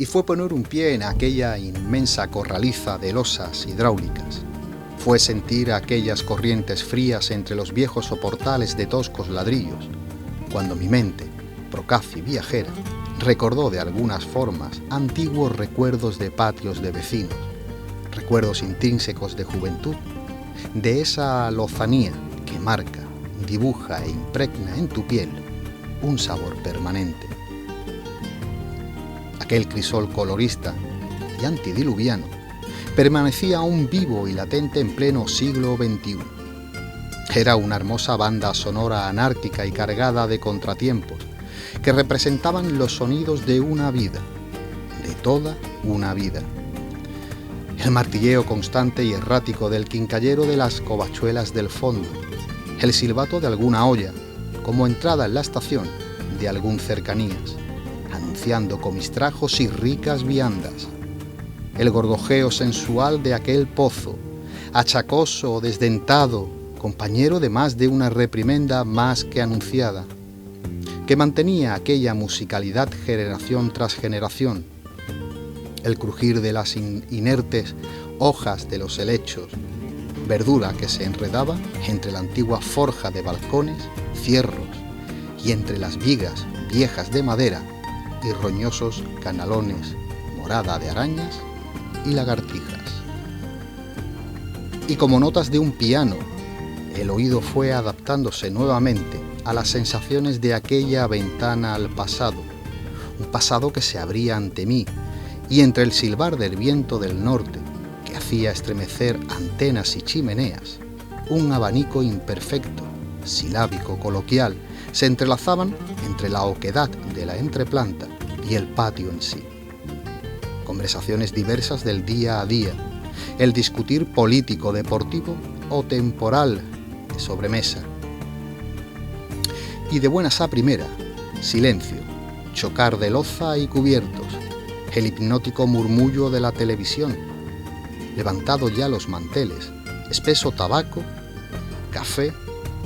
fue poner un pie en aquella inmensa corraliza de losas hidráulicas. Fue sentir aquellas corrientes frías entre los viejos soportales de toscos ladrillos, cuando mi mente, procaz y viajera, recordó de algunas formas antiguos recuerdos de patios de vecinos, recuerdos intrínsecos de juventud, de esa lozanía que marca, dibuja e impregna en tu piel un sabor permanente. Aquel crisol colorista y antidiluviano permanecía aún vivo y latente en pleno siglo XXI. Era una hermosa banda sonora anárquica y cargada de contratiempos que representaban los sonidos de una vida, de toda una vida. El martilleo constante y errático del quincallero de las covachuelas del fondo, el silbato de alguna olla, como entrada en la estación de algún cercanías, anunciando comistrajos y ricas viandas, el gorgojeo sensual de aquel pozo, achacoso o desdentado, compañero de más de una reprimenda más que anunciada, que mantenía aquella musicalidad generación tras generación, el crujir de las inertes hojas de los helechos, verdura que se enredaba entre la antigua forja de balcones, cierros y entre las vigas viejas de madera y roñosos canalones, morada de arañas y lagartijas. Y como notas de un piano, el oído fue adaptándose nuevamente a las sensaciones de aquella ventana al pasado, un pasado que se abría ante mí, y entre el silbar del viento del norte, que hacía estremecer antenas y chimeneas, un abanico imperfecto, silábico, coloquial, se entrelazaban entre la oquedad de la entreplanta y el patio en sí. Conversaciones diversas del día a día, el discutir político, deportivo o temporal de sobremesa. Y de buenas a primera, silencio, chocar de loza y cubiertos, el hipnótico murmullo de la televisión, levantado ya los manteles, espeso tabaco, café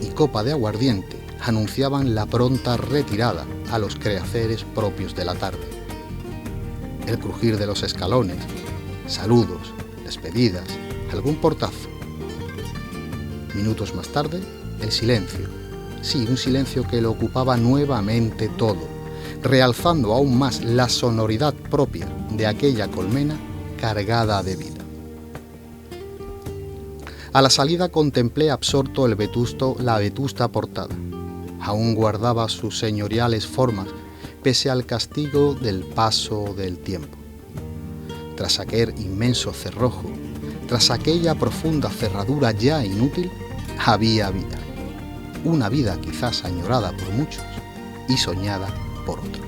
y copa de aguardiente anunciaban la pronta retirada a los quehaceres propios de la tarde. El crujir de los escalones, saludos, despedidas, algún portazo. Minutos más tarde, el silencio. Sí, un silencio que lo ocupaba nuevamente todo, realzando aún más la sonoridad propia de aquella colmena cargada de vida. A la salida contemplé absorto la vetusta portada. Aún guardaba sus señoriales formas pese al castigo del paso del tiempo. Tras aquel inmenso cerrojo, tras aquella profunda cerradura ya inútil, había vida. Una vida quizás añorada por muchos y soñada por otros.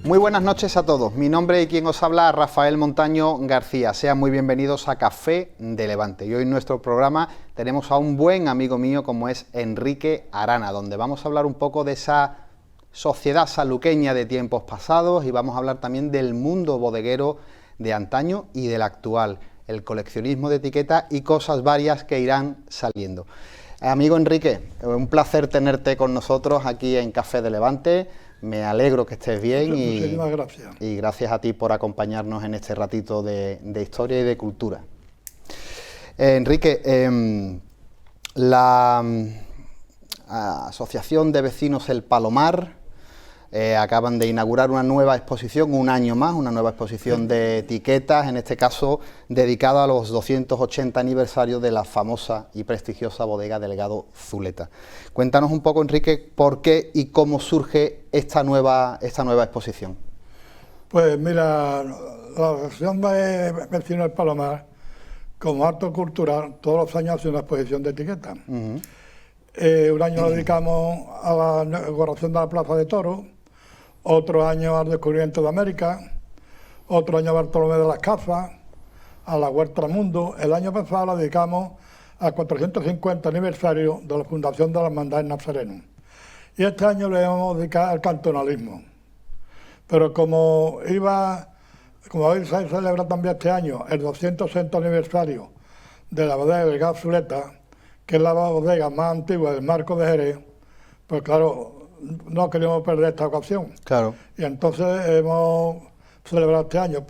Muy buenas noches a todos. Mi nombre y quien os habla, Rafael Montaño García. Sean muy bienvenidos a Café de Levante. Y hoy en nuestro programa tenemos a un buen amigo mío como es Enrique Arana, donde vamos a hablar un poco de esa sociedad sanluqueña de tiempos pasados y vamos a hablar también del mundo bodeguero de antaño y del actual, el coleccionismo de etiquetas y cosas varias que irán saliendo. Amigo Enrique, un placer tenerte con nosotros aquí en Café de Levante. Me alegro que estés bien y gracias a ti por acompañarnos en este ratito de historia y de cultura. Enrique, la Asociación de Vecinos El Palomar acaban de inaugurar una nueva exposición, un año más, una nueva exposición de etiquetas, en este caso dedicada a los 280 aniversarios de la famosa y prestigiosa bodega Delgado Zuleta. Cuéntanos un poco, Enrique, por qué y cómo surge esta nueva exposición. Pues mira, la Asociación de Vecinos del Palomar, como acto cultural, todos los años hace una exposición de etiquetas. Un año lo dedicamos a la inauguración de la Plaza de Toros, otro año al descubrimiento de América, otro año a Bartolomé de las Casas, a la Huerta del Mundo. El año pasado la dedicamos al 450 aniversario de la fundación de la Hermandad del Nazareno. Y este año le hemos dedicado al cantonalismo. Pero como hoy se celebra también este año el 260 aniversario de la bodega Delgado Zuleta, que es la bodega más antigua del Marco de Jerez, pues claro, no queríamos perder esta ocasión. Claro. Y entonces hemos celebrado este año.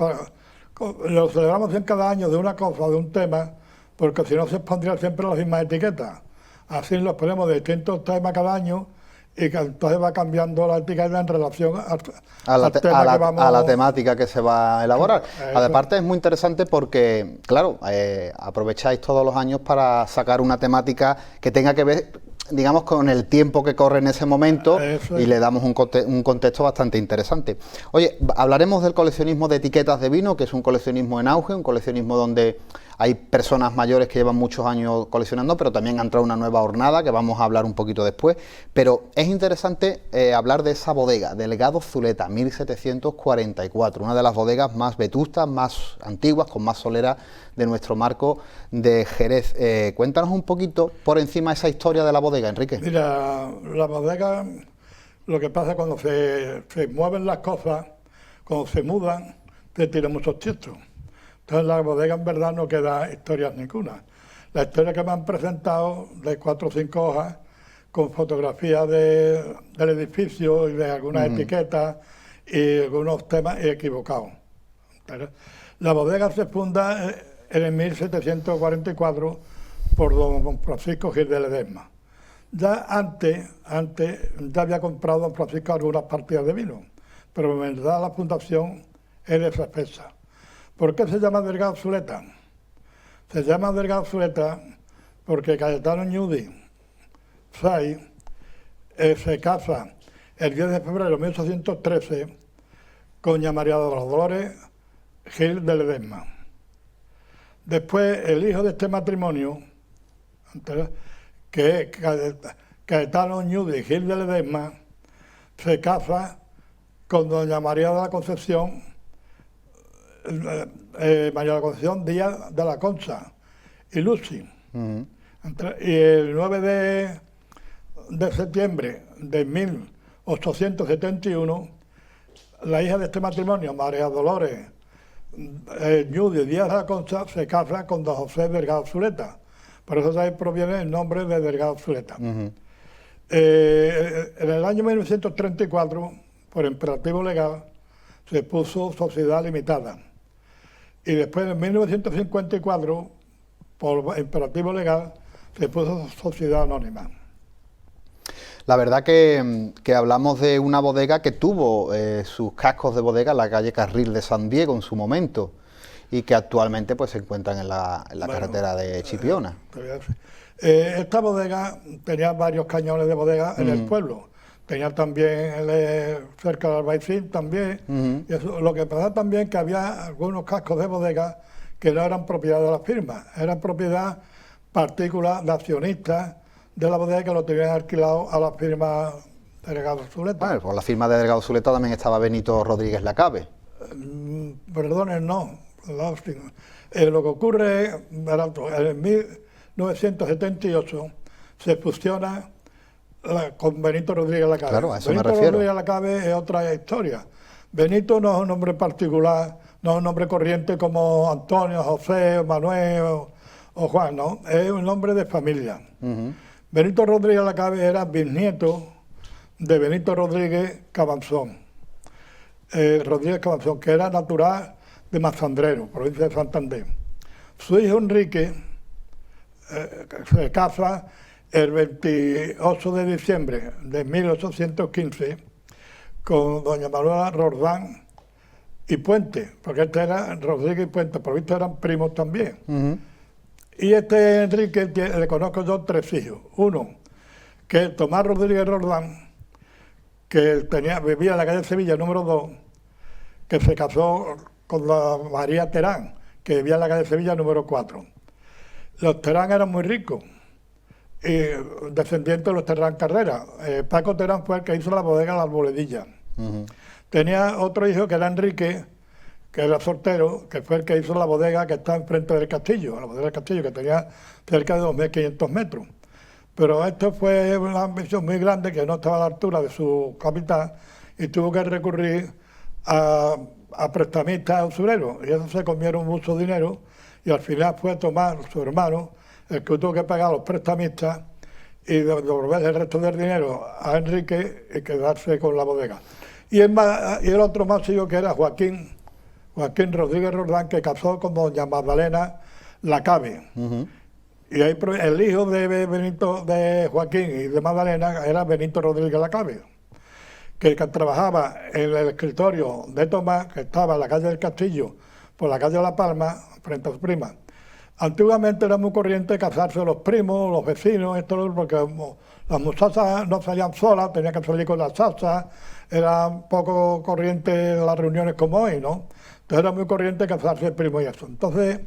Lo celebramos en cada año de una cosa, de un tema, porque si no se pondrían siempre las mismas etiquetas. Así los ponemos de distintos temas cada año y que entonces va cambiando la etiqueta en relación a la temática que se va a elaborar. Aparte es muy interesante porque, claro, aprovecháis todos los años para sacar una temática que tenga que ver, digamos, con el tiempo que corre en ese momento y le damos un contexto bastante interesante. Oye, hablaremos del coleccionismo de etiquetas de vino, que es un coleccionismo en auge, un coleccionismo donde hay personas mayores que llevan muchos años coleccionando, pero también ha entrado una nueva hornada, que vamos a hablar un poquito después. Pero es interesante hablar de esa bodega, Delgado Zuleta, 1744, una de las bodegas más vetustas, más antiguas, con más solera de nuestro marco de Jerez. Cuéntanos un poquito por encima esa historia de la bodega, Enrique. Mira, la bodega, lo que pasa cuando se mueven las cosas, cuando se mudan, te tiran muchos textos. Entonces la bodega en verdad no queda historias ninguna. La historia que me han presentado de 4 o 5 hojas con fotografías del edificio y de algunas etiquetas y algunos temas equivocados. Pero la bodega se funda en el 1744 por don Francisco Gil de Ledesma. Ya antes ya había comprado don Francisco algunas partidas de vino, pero en verdad la fundación es de esa fecha. ¿Por qué se llama Delgado Zuleta? Se llama Delgado Zuleta porque Cayetano Ñudi Say se casa el 10 de febrero de 1813 con doña María de los Dolores Gil de Ledesma. Después el hijo de este matrimonio, que es Cayetano Ñudi Gil de Ledesma, se casa con doña María de la Concepción María de la Concepción Díaz de la Concha y Lucy. Y el 9 de septiembre de 1871, la hija de este matrimonio, María Dolores Ñudi Díaz de la Concha, se casa con don José Delgado Zuleta. Por eso de ahí proviene el nombre de Delgado Zuleta. En el año 1934, por imperativo legal, se puso Sociedad Limitada. Y después, en 1954, por imperativo legal, se puso Sociedad Anónima. La verdad que hablamos de una bodega que tuvo sus cascos de bodega en la calle Carril de San Diego en su momento y que actualmente pues se encuentran en la carretera de Chipiona. Esta bodega tenía varios cañones de bodega en el pueblo. Tenía también cerca del Albaicín también. Y eso, lo que pasa también que había algunos cascos de bodega que no eran propiedad de las firmas, eran propiedad particular de accionistas de la bodega que lo tenían alquilado a la firma de Delgado Zuleta. Bueno, por la firma de Delgado Zuleta también estaba Benito Rodríguez Lacabe. Perdonen, no. Lo que ocurre, en 1978 se fusiona con Benito Rodríguez Lacabe. Claro, a eso Benito me refiero. Rodríguez Lacabe es otra historia. Benito no es un nombre particular, no es un nombre corriente como Antonio, José, Manuel o Juan, no, es un nombre de familia. Benito Rodríguez Lacabe era bisnieto de Benito Rodríguez Cabanzón. Rodríguez Cabanzón, que era natural de Mazandrero, provincia de Santander. Su hijo Enrique se casa el 28 de diciembre de 1815 con doña Manuela Roldán y Puente, porque este era Rodríguez y Puente, por visto eran primos también. Y este Enrique, le conozco yo 3 hijos. Uno, que es Tomás Rodríguez Roldán, que vivía en la calle Sevilla, número 2, que se casó con la María Terán, que vivía en la calle Sevilla, número 4. Los Terán eran muy ricos, y descendientes de los Terán Carrera. Paco Terán fue el que hizo la bodega La Arboledilla. Tenía otro hijo que era Enrique, que era soltero, que fue el que hizo la bodega que está enfrente del castillo, la bodega del castillo, que tenía cerca de 2.500 metros. Pero esto fue una ambición muy grande que no estaba a la altura de su capital y tuvo que recurrir a prestamistas usureros, y eso se comieron mucho dinero y al final fue Tomás, su hermano, el que tuvo que pagar a los prestamistas y devolver el resto del dinero a Enrique y quedarse con la bodega. Y el otro más hijo, que era Joaquín Rodríguez Roldán, que casó con doña Magdalena Lacabe. Y ahí, el hijo de Joaquín y de Magdalena era Benito Rodríguez Lacabe, que trabajaba en el escritorio de Tomás, que estaba en la calle del Castillo, por la calle de La Palma, frente a su prima. Antiguamente era muy corriente casarse los primos, los vecinos, esto, porque las muchachas no salían solas, tenían que salir con las salsas, era un poco corriente las reuniones como hoy, ¿no? Entonces era muy corriente casarse el primo y eso. Entonces,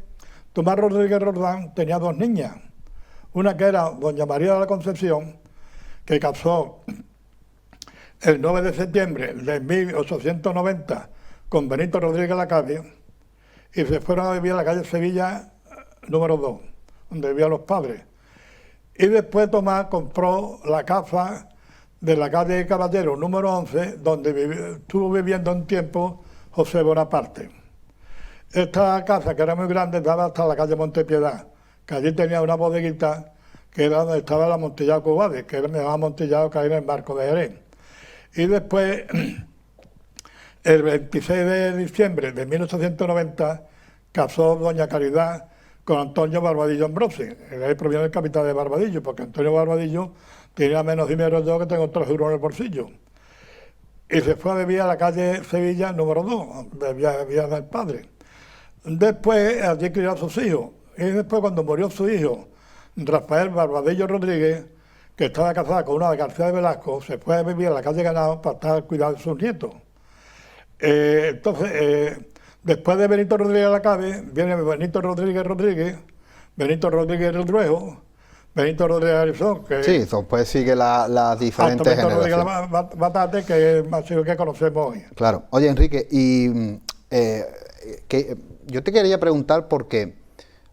Tomás Rodríguez Roldán tenía dos niñas, una que era doña María de la Concepción, que casó el 9 de septiembre de 1890 con Benito Rodríguez Lacabe, y se fueron a vivir a la calle Sevilla número 2, donde vivían los padres. Y después Tomás compró la casa de la calle Caballero número 11, donde estuvo viviendo un tiempo José Bonaparte. Esta casa, que era muy grande, daba hasta la calle Montepiedad, que allí tenía una bodeguita que era donde estaba la Montillado Cubades, que era el mejor Montillado que hay en el Marco de Jerez. Y después, el 26 de diciembre de 1890, casó doña Caridad con Antonio Barbadillo Ambrosi. De ahí proviene el capital de Barbadillo, porque Antonio Barbadillo tenía menos dinero yo, que tengo 3 euros en el bolsillo. Y se fue a vivir a la calle Sevilla número 2, de Vía del Padre. Después allí crió a sus hijos. Y después, cuando murió su hijo, Rafael Barbadillo Rodríguez, que estaba casada con una de García de Velasco, se fue a vivir a la calle Ganado para estar cuidando de sus nietos. Después de Benito Rodríguez Lacabe, viene Benito Rodríguez Rodruejo, Benito Rodríguez Arizón, que... Sí, pues sigue las diferentes generaciones. Rodríguez Batate, que es más chico que conocemos hoy. Claro. Oye, Enrique, y yo te quería preguntar porque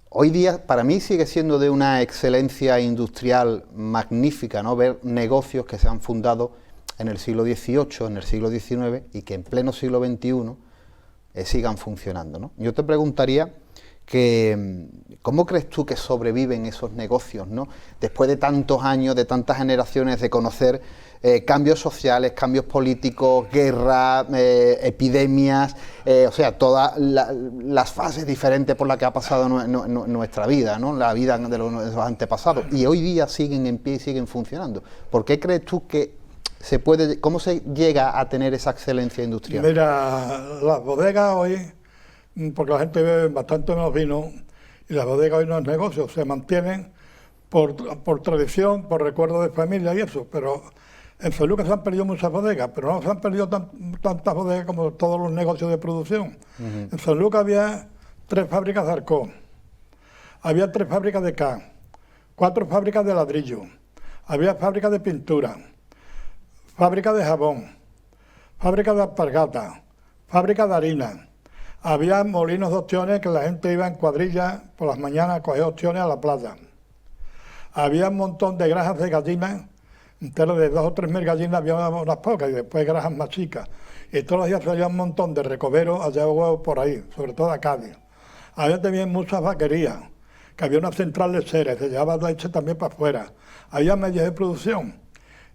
hoy día para mí sigue siendo de una excelencia industrial magnífica, ¿no? Ver negocios que se han fundado en el siglo XVIII, en el siglo XIX y que en pleno siglo XXI sigan funcionando, ¿no? Yo te preguntaría que ¿cómo crees tú que sobreviven esos negocios, ¿no? Después de tantos años, de tantas generaciones, de conocer cambios sociales, cambios políticos, guerra, epidemias, o sea, todas las fases diferentes por las que ha pasado nuestra vida, ¿no? La vida de los antepasados, y hoy día siguen en pie y siguen funcionando. ¿Por qué crees tú que cómo se llega a tener esa excelencia industrial? Mira, las bodegas hoy, porque la gente bebe bastante menos vino, y las bodegas hoy no es negocio, se mantienen por tradición, por recuerdo de familia y eso, pero en San Lucas se han perdido muchas bodegas, pero no se han perdido tantas bodegas como todos los negocios de producción. En San Lucas había 3 fábricas de arcón, había 3 fábricas de can, 4 fábricas de ladrillo, había fábricas de pintura, fábrica de jabón, fábrica de alpargata, fábrica de harina. Había molinos de ostiones que la gente iba en cuadrillas por las mañanas a coger ostiones a la playa. Había un montón de granjas de gallinas, enteras de 2 o 3 mil gallinas, había unas pocas y después granjas más chicas. Y todos los días salía un montón de recoveros a llevar huevos por ahí, sobre todo a Cádiz. Había también muchas vaquerías, que había una central de seres, se llevaba leche también para afuera. Había medios de producción.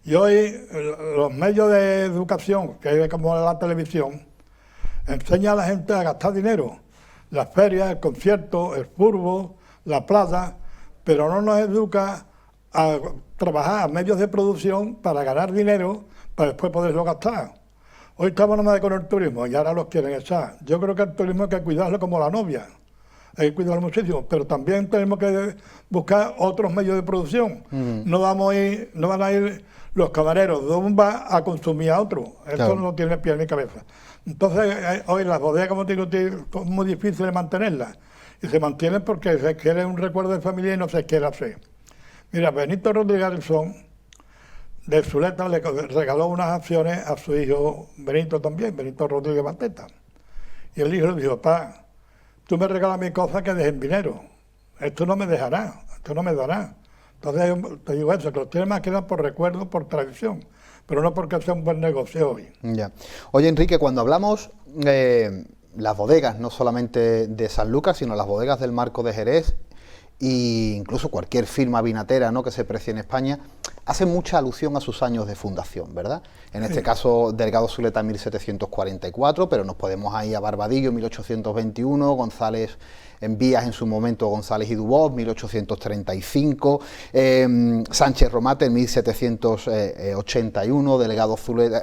Y hoy los medios de educación, que es como la televisión, enseñan a la gente a gastar dinero. Las ferias, el concierto, el fútbol, la playa, pero no nos educa a trabajar a medios de producción para ganar dinero, para después poderlo gastar. Hoy estamos nomás con el turismo y ahora los quieren echar. Yo creo que el turismo hay que cuidarlo como la novia. Hay que cuidarlo muchísimo, pero también tenemos que buscar otros medios de producción. No van a ir los camareros de un bar a consumir a otro. Eso claro. No tiene pie ni cabeza. Entonces, hoy las bodegas, como te digo, es muy difícil de mantenerlas. Y se mantienen porque se quiere un recuerdo de familia y no se quiere hacer. Mira, Benito Rodríguez Arizón, de Zuleta, le regaló unas acciones a su hijo Benito también, Benito Rodríguez Bateta. Y el hijo le dijo: papá, tú me regalas mi cosa que dejen dinero. Esto no me dejará, esto no me dará. Entonces te digo eso, que los tiene más que dar por recuerdo, por tradición, pero no porque sea un buen negocio hoy. Ya. Oye, Enrique, cuando hablamos las bodegas, no solamente de San Lucas, sino las bodegas del Marco de Jerez e incluso cualquier firma vinatera, ¿no?, que se precie en España, hace mucha alusión a sus años de fundación, ¿verdad? En este caso, Delgado Zuleta 1744, pero nos podemos ir a Barbadillo 1821, González en Vías en su momento, González y Dubós 1835, Sánchez Romate en 1781, Delgado Zuleta,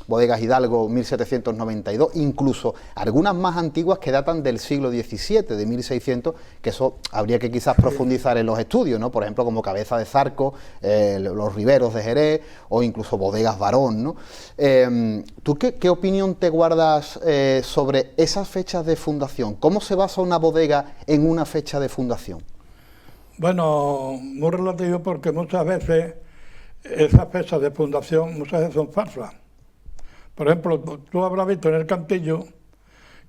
Bodegas Hidalgo 1792, incluso algunas más antiguas que datan del siglo XVII, de 1600, que eso habría que quizás profundizar en los estudios, ¿no? Por ejemplo, como Cabeza de Zarco, los Riveros de Jerez, o incluso Bodegas Barón, ¿no? ¿Tú qué opinión te guardas sobre esas fechas de fundación? ¿Cómo se basa una bodega en una fecha de fundación? Bueno, muy relativo, porque muchas veces esas fechas de fundación muchas veces son falsas. Por ejemplo, tú habrás visto en el Cantillo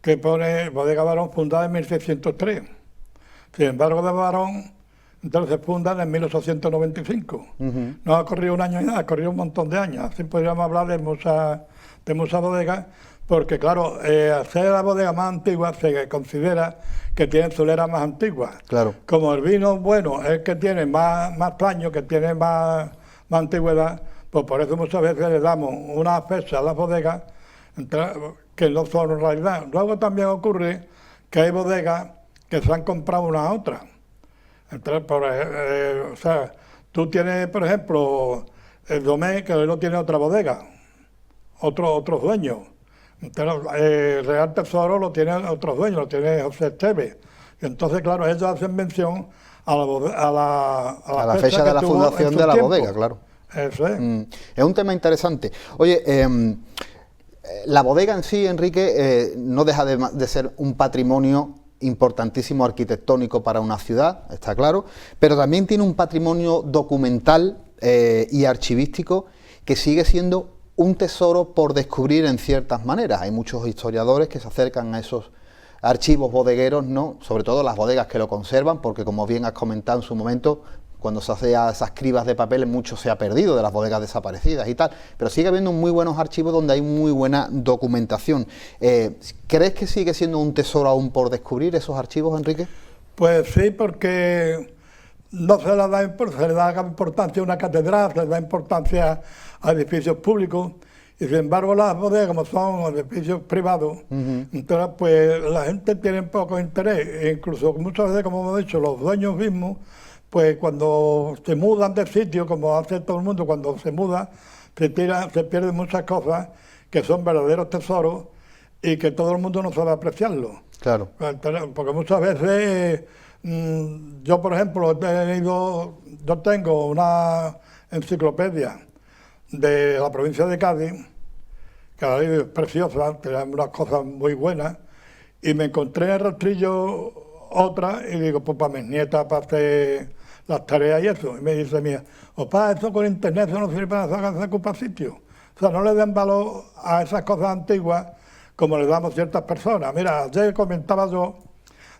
que pone Bodega Barón fundada en 1603. Sin embargo, de Barón entonces fundan en 1895. No ha corrido un año y nada, ha corrido un montón de años. Así podríamos hablar de muchas bodegas, porque claro, al ser la bodega más antigua se considera que tiene solera más antigua. Claro. Como el vino bueno es el que tiene más años, que tiene más antigüedad, pues por eso muchas veces le damos una fecha a las bodegas que no son en realidad. Luego también ocurre que hay bodegas que se han comprado una a otra. Entonces, o sea, tú tienes, por ejemplo, el Domé, que hoy lo tiene otra bodega, otros dueños. Entonces, el Real Tesoro lo tiene otros dueños, lo tiene José Esteves. Y entonces, claro, ellos hacen mención a la fecha de la fundación de la bodega, claro. Eso es. Es un tema interesante. Oye, la bodega en sí, Enrique, no deja de ser un patrimonio importantísimo arquitectónico para una ciudad, está claro, pero también tiene un patrimonio documental y archivístico que sigue siendo un tesoro por descubrir en ciertas maneras. Hay muchos historiadores que se acercan a esos archivos bodegueros, ¿no?, sobre todo las bodegas que lo conservan, porque como bien has comentado en su momento, cuando se hace a esas cribas de papel, mucho se ha perdido de las bodegas desaparecidas y tal, pero sigue habiendo muy buenos archivos donde hay muy buena documentación. ¿Crees que sigue siendo un tesoro aún por descubrir esos archivos, Enrique? Pues sí, porque no se le da importancia a una catedral, se le da importancia a edificios públicos, y sin embargo las bodegas, como son edificios privados, entonces pues la gente tiene poco interés, e incluso muchas veces, como hemos dicho, los dueños mismos, pues cuando se mudan del sitio, como hace todo el mundo cuando se muda, se pierden muchas cosas que son verdaderos tesoros y que todo el mundo no sabe apreciarlo. Claro. Porque muchas veces, yo por ejemplo, yo tengo una enciclopedia de la provincia de Cádiz, que es preciosa, tiene unas cosas muy buenas, y me encontré en el rastrillo otra, y digo, pues para mis nietas, para hacer las tareas y eso. Y me dice mía, opa, eso con internet eso no sirve para nada, se ocupa sitio. O sea, no le den valor a esas cosas antiguas como le damos ciertas personas. Mira, ayer comentaba yo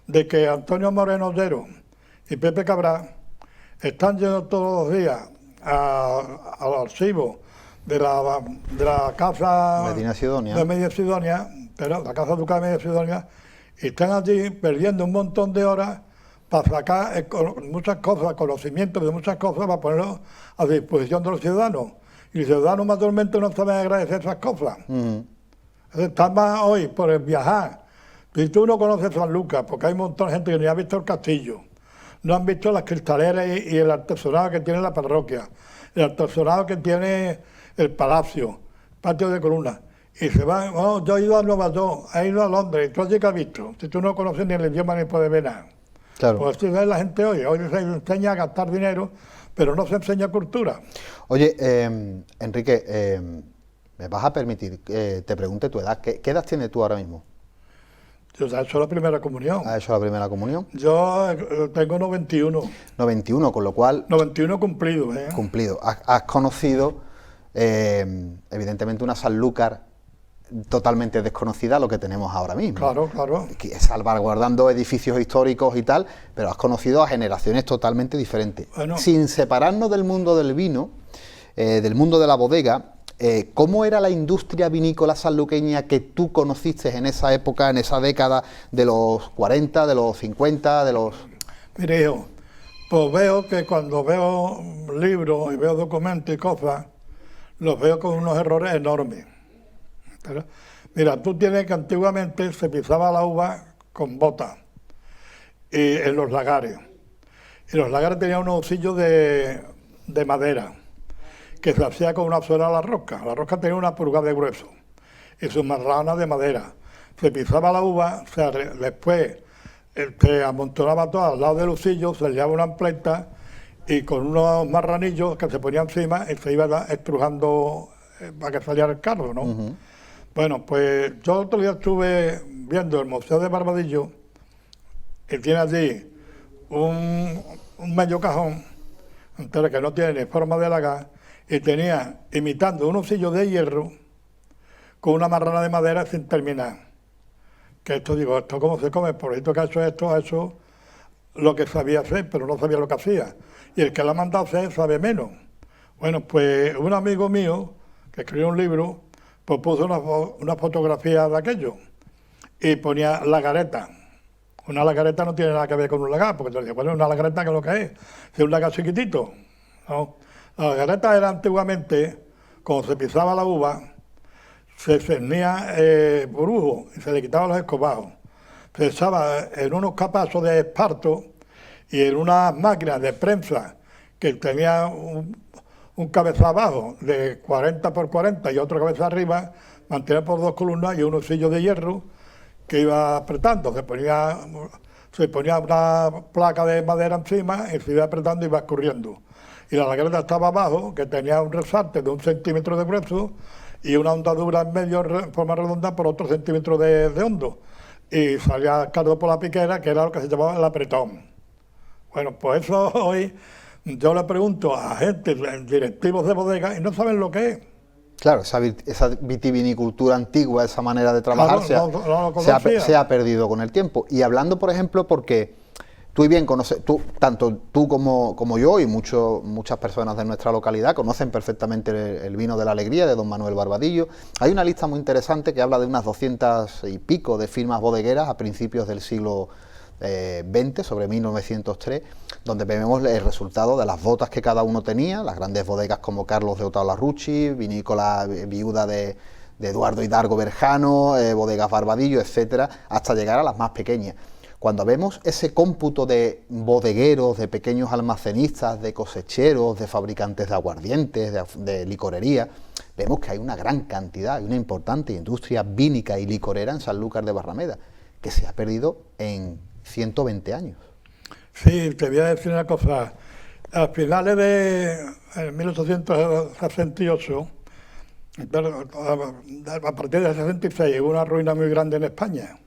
de que Antonio Moreno Ollero y Pepe Cabral están yendo todos los días al archivo de la casa Medina Sidonia. de Medina Sidonia, pero la casa ducal de Medina Sidonia, y están allí perdiendo un montón de horas para sacar muchas cosas, conocimientos de muchas cosas, para ponerlo a disposición de los ciudadanos. Y los ciudadanos mayormente no saben agradecer esas cosas. Están más hoy por el viajar. Si tú no conoces San Lucas, porque hay un montón de gente que ni ha visto el castillo, no han visto las cristaleras y el artesonado que tiene la parroquia, el artesonado que tiene el palacio, patio de columnas. Y se van, oh, yo he ido a Nueva York, he ido a Londres, ¿tú allí qué has visto? Si tú no conoces ni el idioma ni puedes ver nada. Claro. Pues así ve la gente hoy se enseña a gastar dinero, pero no se enseña cultura. Oye, Enrique, ¿me vas a permitir que te pregunte tu edad? ¿Qué edad tienes tú ahora mismo? Yo ya he hecho la primera comunión. ¿Has hecho la primera comunión? Yo tengo 91. 91, con lo cual... 91 cumplido, ¿eh? Cumplido. Has conocido, evidentemente, una Sanlúcar totalmente desconocida a lo que tenemos ahora mismo. Claro, claro. Salvaguardando edificios históricos y tal, pero has conocido a generaciones totalmente diferentes. Bueno. Sin separarnos del mundo del vino, del mundo de la bodega, ¿cómo era la industria vinícola sanluqueña que tú conociste en esa época, en esa década de los 40, de los 50, de los...? Mire, hijo, pues veo que cuando veo libros y veo documentos y cosas, los veo con unos errores enormes. Pero, mira, tú tienes que antiguamente se pisaba la uva con botas y en los lagares. Y los lagares tenían unos husillos de madera que se hacía con una suela a la rosca. La rosca tenía una pulgada de grueso y sus marranas de madera. Se pisaba la uva, después se amontonaba todo al lado del husillo, se le llevaba una ampleta y con unos marranillos que se ponía encima y se iba estrujando para que saliera el carro, ¿no? Bueno, pues yo otro día estuve viendo el Museo de Barbadillo y tiene allí un medio cajón entero que no tiene ni forma de lagar y tenía imitando un husillo de hierro con una marrana de madera sin terminar. Que esto, digo, ¿esto cómo se come? Por esto que ha hecho esto, ha hecho lo que sabía hacer, pero no sabía lo que hacía. Y el que la ha mandado hacer sabe menos. Bueno, pues un amigo mío, que escribió un libro, pues puso una fotografía de aquello y ponía lagareta. Una lagareta no tiene nada que ver con un lagar, porque te decía, bueno, una lagareta, ¿qué es lo que es? Es un lagar chiquitito. ¿No? La lagareta era antiguamente, cuando se pisaba la uva, se cernía brujo y se le quitaban los escobajos. Se echaba en unos capazos de esparto y en unas máquinas de prensa que tenía un cabeza abajo de 40 por 40 y otro cabeza arriba, mantenía por dos columnas y un husillo de hierro que iba apretando. Se ponía una placa de madera encima y se iba apretando y iba escurriendo. Y la lagareta estaba abajo, que tenía un resalte de 1 centímetro de grueso y una hondadura en medio en forma redonda por otro centímetro de hondo. Y salía el cardo por la piquera, que era lo que se llamaba el apretón. Bueno, pues eso hoy yo le pregunto a gente, directivos de bodegas, y no saben lo que es. Claro, esa vitivinicultura antigua, esa manera de trabajar, claro, se ha perdido con el tiempo. Y hablando, por ejemplo, porque tú bien conoces, tanto tú como yo y muchas personas de nuestra localidad conocen perfectamente el vino de la alegría de don Manuel Barbadillo. Hay una lista muy interesante que habla de unas 200 y pico de firmas bodegueras a principios del siglo XX, sobre 1903, donde vemos el resultado de las botas que cada uno tenía, las grandes bodegas como Carlos de Otao Larruchi, vinícola viuda de Eduardo Hidargo Berjano, bodegas Barbadillo, etcétera, hasta llegar a las más pequeñas. Cuando vemos ese cómputo de bodegueros, de pequeños almacenistas, de cosecheros, de fabricantes de aguardientes, de licorería, vemos que hay una gran cantidad, hay una importante industria vínica y licorera en Sanlúcar de Barrameda, que se ha perdido en 120 años. Sí, te voy a decir una cosa. A finales de 1868, a partir del 66, hubo una ruina muy grande en España.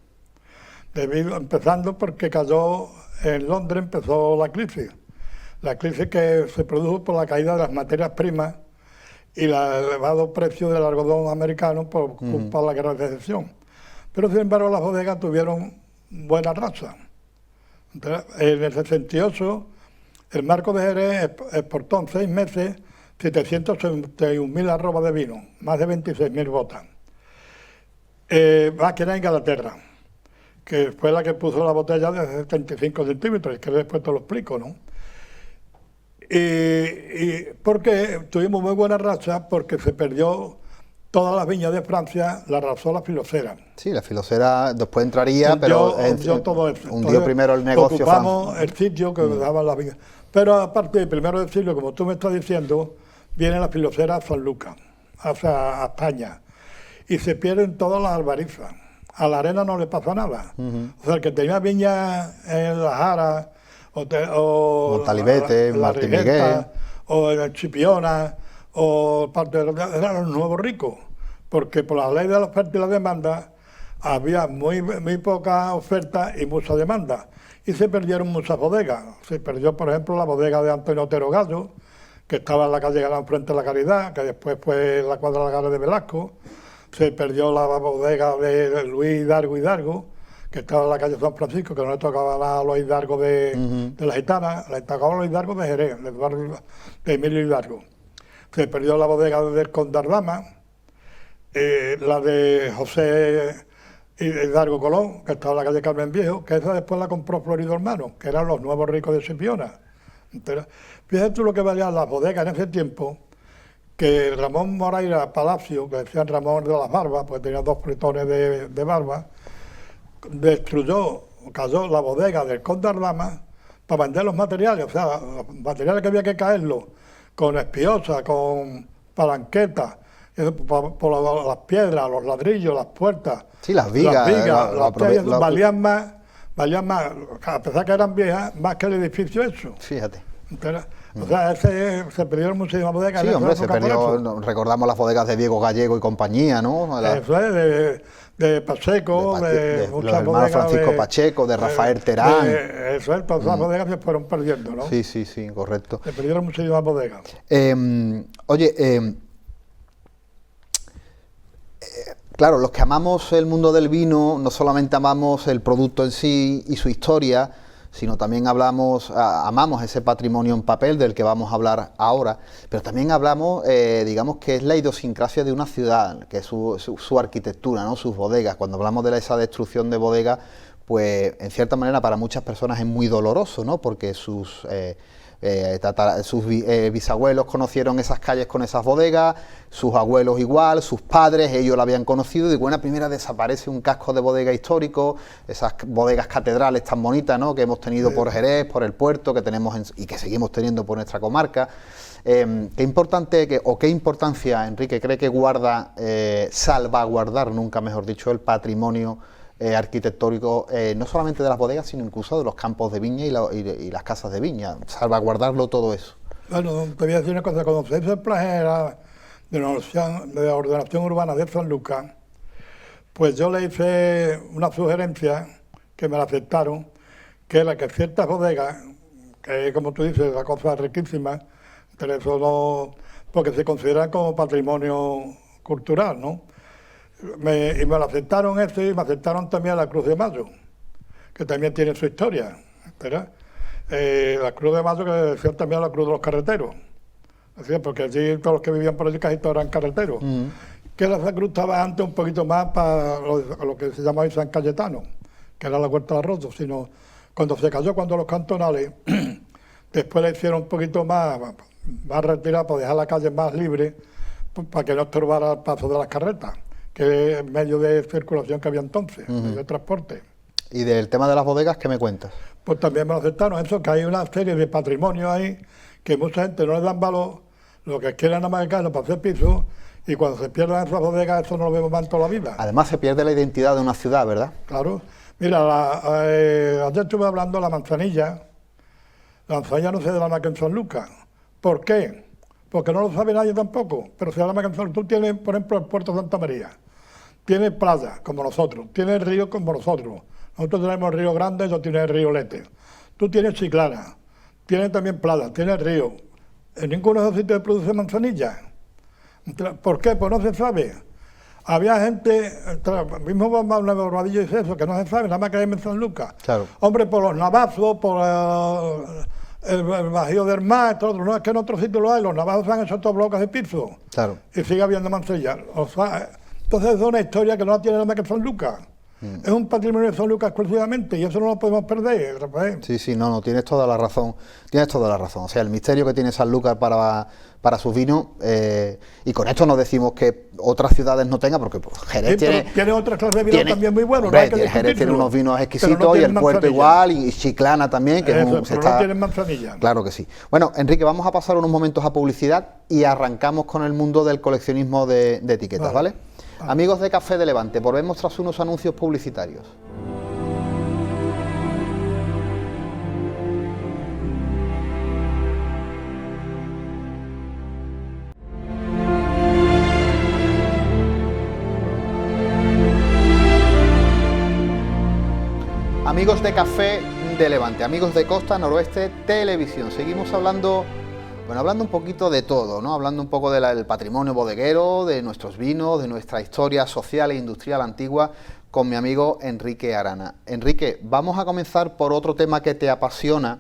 Empezando porque cayó en Londres, empezó la crisis que se produjo por la caída de las materias primas y el elevado precio del algodón americano por culpa de la guerra de secesión. Pero sin embargo las bodegas tuvieron buena racha. Entonces, en el 68 el Marco de Jerez exportó en 6 meses 761.000 arrobas de vino, más de 26.000 botas. Más que nada en Inglaterra, que fue la que puso la botella de 75 centímetros, que después te lo explico, ¿no? Y porque tuvimos muy buena racha, porque se perdió todas las viñas de Francia, la arrasó la filocera. Sí, la filocera después entraría, pero todo eso. Hundió primero el negocio. Ocupamos el sitio que daban las viñas. Pero aparte del primero del siglo, como tú me estás diciendo, viene la filocera a Sanlúcar, a España, y se pierden todas las albarizas. A la arena no le pasa nada. O sea, el que tenía viñas en La Jara, o Montalibete, Martín Miguel, o en Chipiona, o parte de eran los nuevos ricos, porque por la ley de la oferta y la demanda había muy poca oferta y mucha demanda, y se perdieron muchas bodegas. Se perdió, por ejemplo, la bodega de Antonio Otero Gallo, que estaba en la calle Galán frente a la Caridad, que después fue la Cuadra Lagares de Velasco. Se perdió la bodega de Luis Hidargo, que estaba en la calle San Francisco, que no le tocaba a los Hidargo de la Gitana, le tocaba a los Hidargo de Jerez, de Emilio Hidargo. Se perdió la bodega del Conde Ardama, la de José y Hidalgo Colón, que estaba en la calle Carmen Viejo, que esa después la compró Florido Hermano, que eran los nuevos ricos de Sipiona. Entonces, fíjate tú lo que valían las bodegas en ese tiempo, que Ramón Moraira Palacio, que decían Ramón de las Barbas, pues tenía 2 pletones de barba, cayó la bodega del Conde Ardama para vender los materiales, o sea, los materiales que había que caerlos, con espiosa, con palanquetas, por las piedras, los ladrillos, las puertas. Sí, las vigas. Valían más, a pesar que eran viejas, más que el edificio hecho. Fíjate. Entonces, o sea, se perdieron muchísimas bodegas. Sí, hombre, se perdió, recordamos las bodegas de Diego Gallego y compañía, ¿no? Eso es, de Pacheco, de los hermanos Francisco Pacheco, de Rafael Terán. Eso es, todas las bodegas se fueron perdiendo, ¿no? Sí, correcto. Se perdieron muchísimas bodegas. Claro, los que amamos el mundo del vino, no solamente amamos el producto en sí y su historia, sino también amamos ese patrimonio en papel del que vamos a hablar ahora, pero también hablamos, digamos, que es la idiosincrasia de una ciudad, que es su arquitectura, ¿no? Sus bodegas. Cuando hablamos de esa destrucción de bodegas, pues en cierta manera para muchas personas es muy doloroso, ¿no? Porque sus bisabuelos conocieron esas calles con esas bodegas, sus abuelos igual, sus padres, ellos la habían conocido, y de buena primera desaparece un casco de bodega histórico, esas bodegas catedrales tan bonitas, ¿no? Que hemos tenido por Jerez, por el puerto, que tenemos y que seguimos teniendo por nuestra comarca. ¿Qué importancia, Enrique, cree que guarda salvaguardar, nunca mejor dicho, el patrimonio arquitectónico, no solamente de las bodegas, sino incluso de los campos de viña y las casas de viña, salvaguardarlo todo eso? Bueno, te voy a decir una cosa, cuando se hizo el plan de la ordenación urbana de San Lucas, pues yo le hice una sugerencia que me la aceptaron, que era que ciertas bodegas, que como tú dices, la cosa riquísima, pero eso no, porque se consideran como patrimonio cultural, ¿no? Y me lo aceptaron eso, y me aceptaron también la Cruz de Mayo, que también tiene su historia, ¿verdad? La Cruz de Mayo, que decían también la Cruz de los Carreteros, así, porque allí todos los que vivían por allí casi todos eran carreteros. Que la cruz estaba antes un poquito más para lo que se llamaba San Cayetano, que era la Huerta de Arroyo, sino cuando se cayó, cuando los cantonales, después le hicieron un poquito más retirada para dejar la calle más libre, para que no estorbara el paso de las carretas, que es el medio de circulación que había entonces, medio de transporte. ¿Y del tema de las bodegas, qué me cuentas? Pues también me lo aceptaron, eso, que hay una serie de patrimonios ahí que mucha gente no le dan valor, lo que quieren nada más que caerlo para hacer piso, y cuando se pierdan esas bodegas, eso no lo vemos más en toda la vida. Además se pierde la identidad de una ciudad, ¿verdad? Claro. Mira, ayer estuve hablando de la manzanilla no se da más que en San Lucas. ¿Por qué? Porque no lo sabe nadie tampoco, pero se da más que en San Lucas. Tú tienes, por ejemplo, el puerto de Santa María, tienes playa, como nosotros, tienes río como nosotros. Nosotros tenemos el río Grande, ellos tienen el río Lete. Tú tienes Chiclana, tienes también playa, tienes río. En ninguno de esos sitios se produce manzanilla. ¿Por qué? Pues no se sabe. Había gente, mismo Nuevo Rodillo dice eso, que no se sabe, nada más que hay en San Lucas. Claro. Hombre, por los navazos, por el Bajío del Mar, todo otro. No, es que en otros sitios lo hay, los navazos han hecho todos bloques de piso. Claro. Y sigue habiendo manzanilla. O sea, entonces es una historia que no la tiene nada más que San Lucas. Es un patrimonio de San Lucas exclusivamente y eso no lo podemos perder, Rafael. Sí, no, tienes toda la razón. Tienes toda la razón. O sea, el misterio que tiene San Lucas para sus vinos, y con esto no decimos que otras ciudades no tengan, porque pues, Jerez tiene otras clases de vinos también muy buenos. Jerez tiene unos vinos exquisitos, no y el puerto igual, y Chiclana también, que no tienen manzanilla. Claro que sí. Bueno, Enrique, vamos a pasar unos momentos a publicidad y arrancamos con el mundo del coleccionismo de etiquetas, ¿vale? Amigos de Café de Levante, volvemos tras unos anuncios publicitarios. Amigos de Café de Levante, amigos de Costa Noroeste Televisión, seguimos hablando un poquito de todo, ¿no? Hablando un poco del patrimonio bodeguero, de nuestros vinos, de nuestra historia social e industrial antigua, con mi amigo Enrique Arana. Enrique, vamos a comenzar por otro tema que te apasiona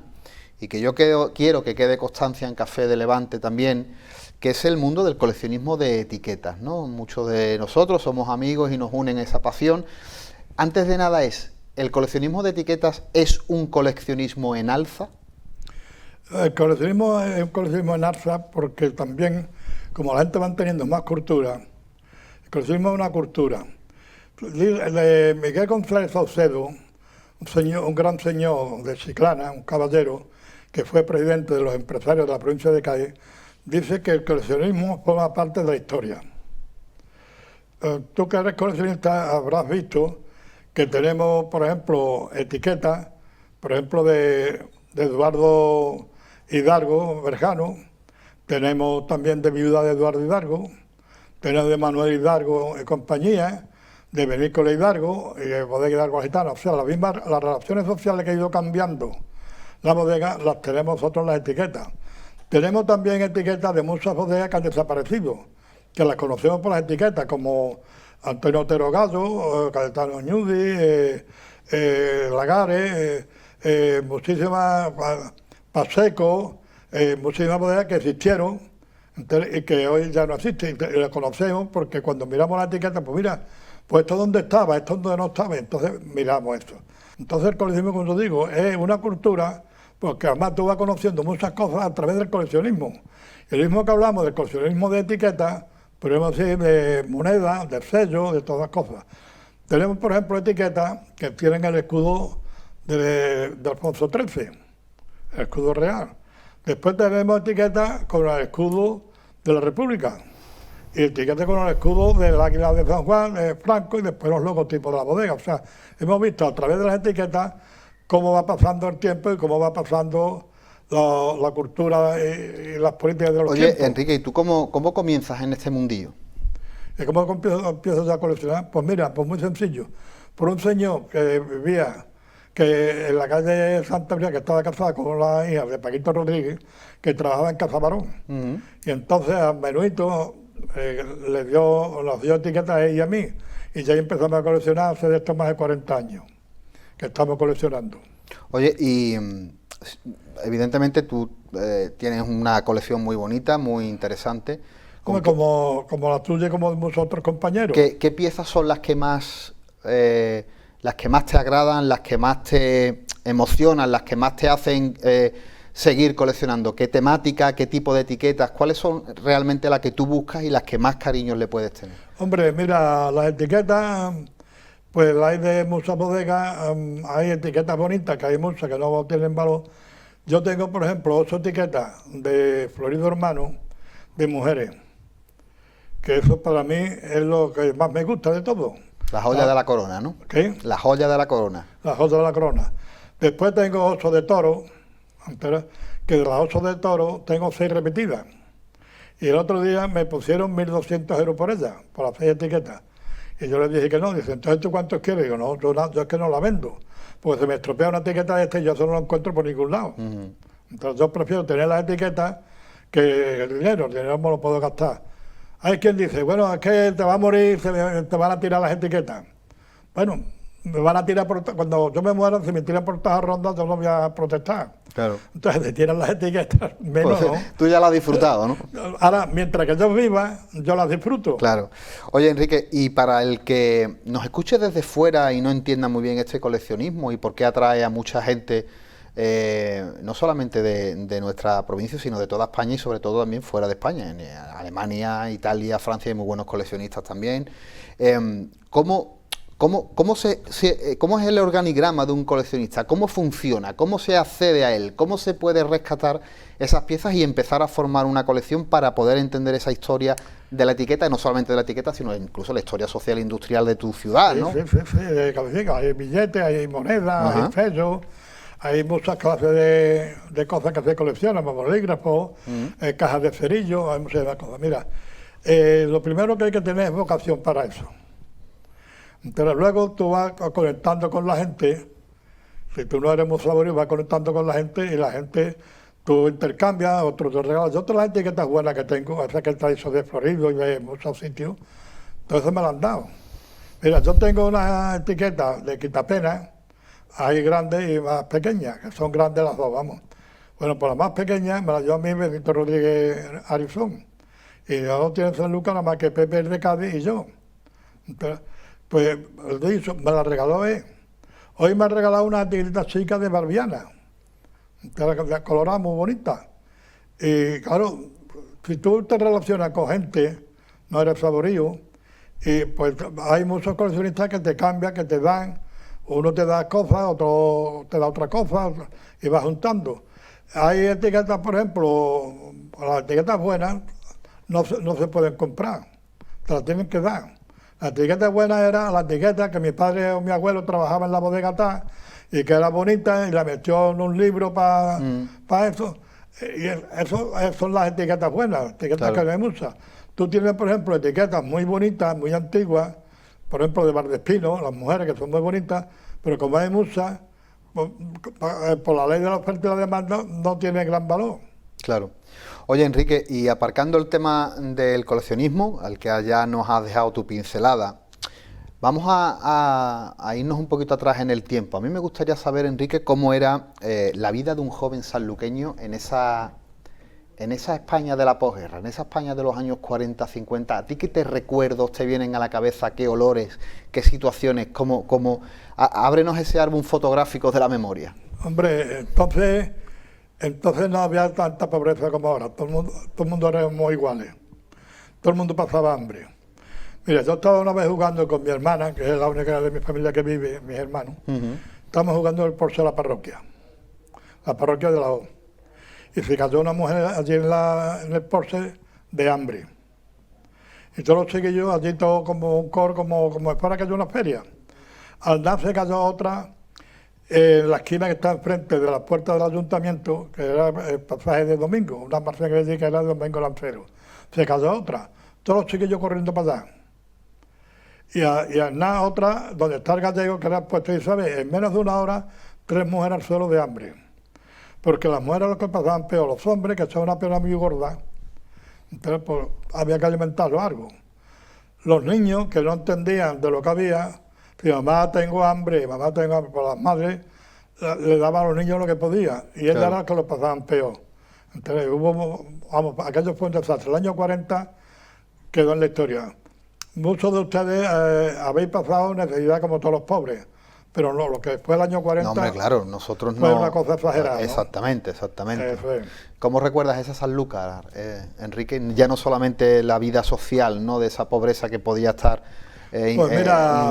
y que yo quiero que quede constancia en Café de Levante también, que es el mundo del coleccionismo de etiquetas, ¿no? Muchos de nosotros somos amigos y nos unen esa pasión. antes de nada ¿el coleccionismo de etiquetas es un coleccionismo en alza? El coleccionismo es un coleccionismo en alza porque también, como la gente va teniendo más cultura, el coleccionismo es una cultura. Miguel González Saucedo, un gran señor de Chiclana, un caballero, que fue presidente de los empresarios de la provincia de Cádiz, dice que el coleccionismo forma parte de la historia. Tú que eres coleccionista habrás visto que tenemos, por ejemplo, etiquetas, por ejemplo, de Eduardo Hidalgo Berjano, tenemos también de viuda de Eduardo Hidalgo, tenemos de Manuel Hidalgo y compañía, de Benícola Hidalgo y de Bodega Hidalgo Gitana. O sea, las relaciones sociales que ha ido cambiando la bodega, las tenemos nosotros en las etiquetas. Tenemos también etiquetas de muchas bodegas que han desaparecido, que las conocemos por las etiquetas, como Antonio Otero Gallo, Cayetano Ñudi, Lagares, muchísimas, Paseco, muchísimas bodegas que existieron y que hoy ya no existen, y las conocemos porque cuando miramos la etiqueta, pues mira, pues esto dónde estaba, esto donde no estaba, entonces miramos esto. Entonces el coleccionismo, como yo digo, es una cultura, porque además tú vas conociendo muchas cosas a través del coleccionismo. Y lo mismo que hablamos del coleccionismo de etiquetas, podemos decir de monedas, de sellos, de todas las cosas. Tenemos, por ejemplo, etiquetas que tienen el escudo de Alfonso XIII, el escudo real. Después tenemos etiquetas con el escudo de la República y etiquetas con el escudo del Águila de San Juan, Franco, y después los logotipos de la bodega. O sea, hemos visto a través de las etiquetas cómo va pasando el tiempo y cómo va pasando la cultura y las políticas de los tiempos. Oye, Enrique, ¿y tú cómo comienzas en este mundillo? ¿Y cómo empiezo ya a coleccionar? Pues mira, pues muy sencillo. Por un señor que vivía en la calle Santa María, que estaba casada con la hija de Paquito Rodríguez, que trabajaba en Casa Barón. Y entonces a Menuito nos dio etiquetas a ella y a mí. Y ya empezamos a coleccionar hace de estos más de 40 años que estamos coleccionando. Oye, y evidentemente tú tienes una colección muy bonita, muy interesante. Como la tuya y como de muchos otros compañeros. ¿Qué piezas son las que más te agradan, las que más te emocionan, las que más te hacen seguir coleccionando? ¿Qué temática, qué tipo de etiquetas? ¿Cuáles son realmente las que tú buscas y las que más cariño le puedes tener? Hombre, mira, las etiquetas, pues hay de muchas bodegas, hay etiquetas bonitas, que hay muchas que no tienen valor. Yo tengo, por ejemplo, 8 etiquetas de Florido Hermano de mujeres, que eso para mí es lo que más me gusta de todo. La joya de la corona, ¿no? ¿Qué? La joya de la corona. La joya de la corona. Después tengo 8 de toro, que de las 8 de toro tengo 6 repetidas. Y el otro día me pusieron 1.200 euros por ella, por las 6 etiquetas. Y yo les dije que no. Dice, entonces, ¿tú cuántos quieres? Digo, no, yo es que no la vendo. Porque se me estropea una etiqueta de y yo eso no lo encuentro por ningún lado. Entonces yo prefiero tener las etiquetas que el dinero me lo puedo gastar. Hay quien dice, bueno, es que te va a morir, te van a tirar las etiquetas. Bueno, me van a tirar cuando yo me muera, si me tiran por todas las rondas, yo no voy a protestar. Claro. Entonces te tiran las etiquetas, menos, pues, ¿no? Tú ya las has disfrutado, ¿no? Ahora, mientras que yo viva, yo las disfruto. Claro. Oye, Enrique, y para el que nos escuche desde fuera y no entienda muy bien este coleccionismo y por qué atrae a mucha gente, no solamente de nuestra provincia, sino de toda España y sobre todo también fuera de España, en Alemania, Italia, Francia, hay muy buenos coleccionistas también. ¿Cómo es el organigrama de un coleccionista? ¿Cómo funciona? ¿Cómo se accede a él? ¿Cómo se puede rescatar esas piezas y empezar a formar una colección para poder entender esa historia de la etiqueta, y no solamente de la etiqueta, sino incluso la historia social e industrial de tu ciudad, ¿no? Sí, hay billetes, hay monedas, hay sellos, hay muchas clases de cosas que se coleccionan, bolígrafos, cajas de cerillos, hay muchas cosas. Mira, lo primero que hay que tener es vocación para eso. Pero luego tú vas conectando con la gente, si tú no eres muy saborio, vas conectando con la gente y la gente, tú intercambias, otros te regalas. Yo todas las etiquetas buenas que tengo, esa que está hecho de Florido y de muchos sitios, entonces me la han dado. Mira, yo tengo una etiqueta de quitapena, hay grandes y más pequeñas, que son grandes las dos, vamos. Bueno, pues la más pequeña me la dio a mí Benito Rodríguez Arizón. Y no tiene San Lucas nada más que Pepe de Cádiz y yo. Entonces, Pues me la regaló él. Hoy me ha regalado una etiqueta chica de Barbiana, de colorada muy bonita. Y claro, si tú te relacionas con gente, no eres favorito, y pues hay muchos coleccionistas que te cambian, que te dan, uno te da cosas, otro te da otra cosa, y vas juntando. Hay etiquetas, por ejemplo, las etiquetas buenas no se pueden comprar, te las tienen que dar. La etiqueta buena era la etiqueta que mi padre o mi abuelo trabajaba en la bodega tal, y que era bonita, y la metió en un libro para eso. Y eso son las etiquetas buenas, etiquetas Claro. que no hay muchas. Tú tienes, por ejemplo, etiquetas muy bonitas, muy antiguas, por ejemplo, de Valdespino, las mujeres que son muy bonitas, pero como hay muchas, por la ley de la oferta y la demanda, no tiene gran valor. Claro. Oye, Enrique, y aparcando el tema del coleccionismo, al que ya nos has dejado tu pincelada, vamos a irnos un poquito atrás en el tiempo. A mí me gustaría saber, Enrique, cómo era la vida de un joven sanluqueño en esa España de la posguerra, en esa España de los años 40, 50. ¿A ti qué te recuerdos te vienen a la cabeza? ¿Qué olores? ¿Qué situaciones? Ábrenos ese álbum fotográfico de la memoria. Hombre, entonces no había tanta pobreza como ahora, todo el mundo éramos iguales, todo el mundo pasaba hambre. Mira, yo estaba una vez jugando con mi hermana, que es la única de mi familia que vive, mis hermanos. Estábamos jugando el Porsche de la parroquia de la O. Y se cayó una mujer allí en el Porsche de hambre. Y todos los chiquillos allí todo como un coro, como si fuera que hay una feria. Al dar se cayó otra en la esquina que está enfrente de la puerta del ayuntamiento, que era el pasaje de Domingo, una marcha que decía que era de Domingo Lancero. Se cayó otra, todos los chiquillos corriendo para allá. Y al nada otra, donde está el gallego, que era puesto Isabel, en menos de una hora, 3 mujeres al suelo de hambre. Porque las mujeres lo que pasaban peor, los hombres, que son una pena muy gorda, entonces pues, había que alimentarlos algo. Los niños, que no entendían de lo que había, si mamá tengo hambre, pues las madres le daban a los niños lo que podía, y ellas eran las que lo pasaban peor. Entonces aquello fue un desastre. El año 40 quedó en la historia. Muchos de ustedes habéis pasado necesidad como todos los pobres, pero no, lo que fue el año 40 No, hombre, claro, nosotros fue no... una cosa exagerada, ¿no? Exactamente. Eso es. ¿Cómo recuerdas esa Sanlúcar, Enrique? Ya no solamente la vida social, ¿no?, de esa pobreza que podía estar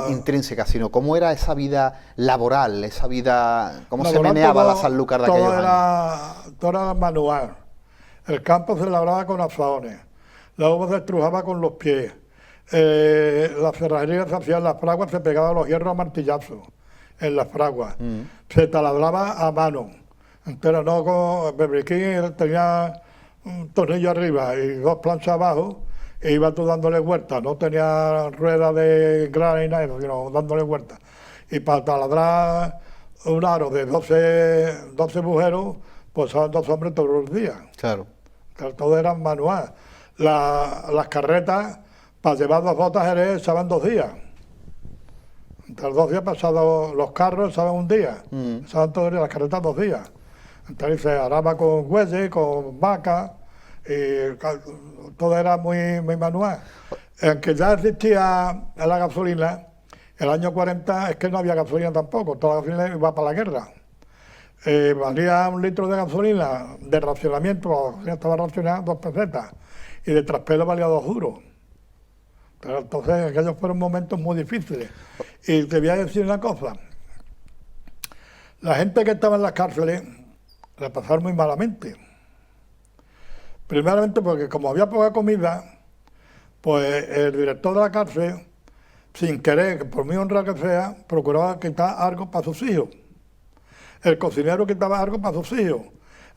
intrínseca, sino cómo era esa vida laboral, esa vida... ¿Cómo se meneaba la Sanlúcar de aquellos años? Todo era manual. El campo se labraba con azadones, la uva se estrujaba con los pies, la cerrajería se hacía en las fraguas, se pegaban los hierros a martillazos en las fraguas, se taladraba a mano, entero, no con Bebriquín, tenía un tornillo arriba y 2 planchas abajo, e iba tú dándole vueltas, no tenía rueda de grana ni nada, sino dándole vueltas. Y para taladrar un aro de 12 agujeros, pues eran 2 hombres todos los días. Claro. Todo era manual. Las carretas, para llevar 2 botas Jerez, echaban 2 días. Entre los 2 días pasados los carros, echaban un día. Echaban todos las carretas 2 días. Entonces se araba con bueyes, con vacas, y todo era muy manual. Aunque ya existía la gasolina, el año 40 es que no había gasolina tampoco, toda la gasolina iba para la guerra. Valía 1 litro de gasolina de racionamiento, la gasolina estaba racionada 2 pesetas, y de traspelo valía 2 duros. Pero entonces aquellos fueron momentos muy difíciles. Y te voy a decir una cosa, la gente que estaba en las cárceles la pasaron muy malamente. Primeramente porque como había poca comida, pues el director de la cárcel, sin querer, por muy honrado que sea, procuraba quitar algo para sus hijos. El cocinero quitaba algo para sus hijos.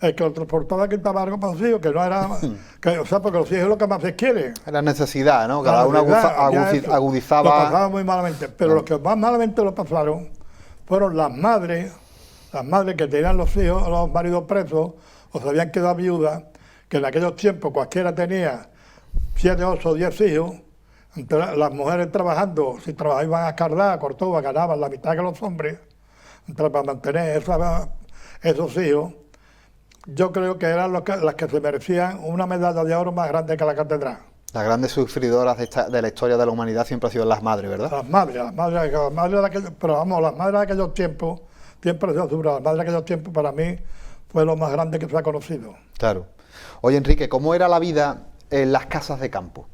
El que lo transportaba quitaba algo para sus hijos, que no era... o sea, porque los hijos es lo que más se quiere. Era necesidad, ¿no? Cada uno agudizaba... Lo pasaba muy malamente. Pero los que más malamente lo pasaron fueron las madres que tenían los hijos, los maridos presos, o se habían quedado viudas, que en aquellos tiempos cualquiera tenía 7, 8, 10 hijos. Entonces, las mujeres trabajando, si trabajaban a Cardá, a Córdoba, ganaban la mitad que los hombres. Entonces, para mantener esos hijos, yo creo que eran las que se merecían una medalla de oro más grande que la catedral. Las grandes sufridoras de la historia de la humanidad siempre han sido las madres, ¿verdad? Las madres de aquellos, pero vamos, las madres de aquellos tiempos, siempre han sido sufridoras. Las madres de aquellos tiempos para mí fue lo más grande que se ha conocido. Claro. Oye, Enrique, ¿cómo era la vida en las casas de campo?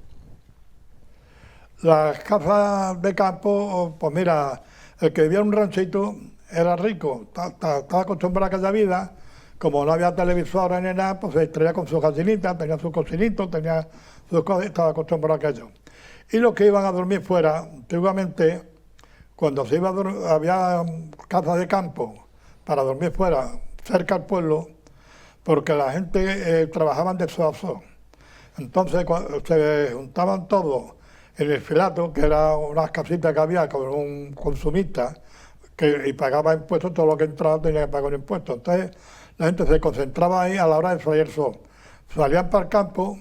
Las casas de campo, pues mira, el que vivía en un ranchito era rico, estaba acostumbrado a aquella vida, como no había televisores ni nada, pues se distraía con sus gallinitas, tenía su cocinito, tenía sus cosas, estaba acostumbrado a aquello. Y los que iban a dormir fuera, antiguamente, cuando se iba a había casas de campo para dormir fuera, cerca al pueblo, porque la gente trabajaban de sol a sol. Entonces se juntaban todos en el filato, que era unas casitas que había con un consumista, y pagaba impuestos, todo lo que entraba tenía que pagar impuestos. Entonces la gente se concentraba ahí a la hora de salir el sol. Salían para el campo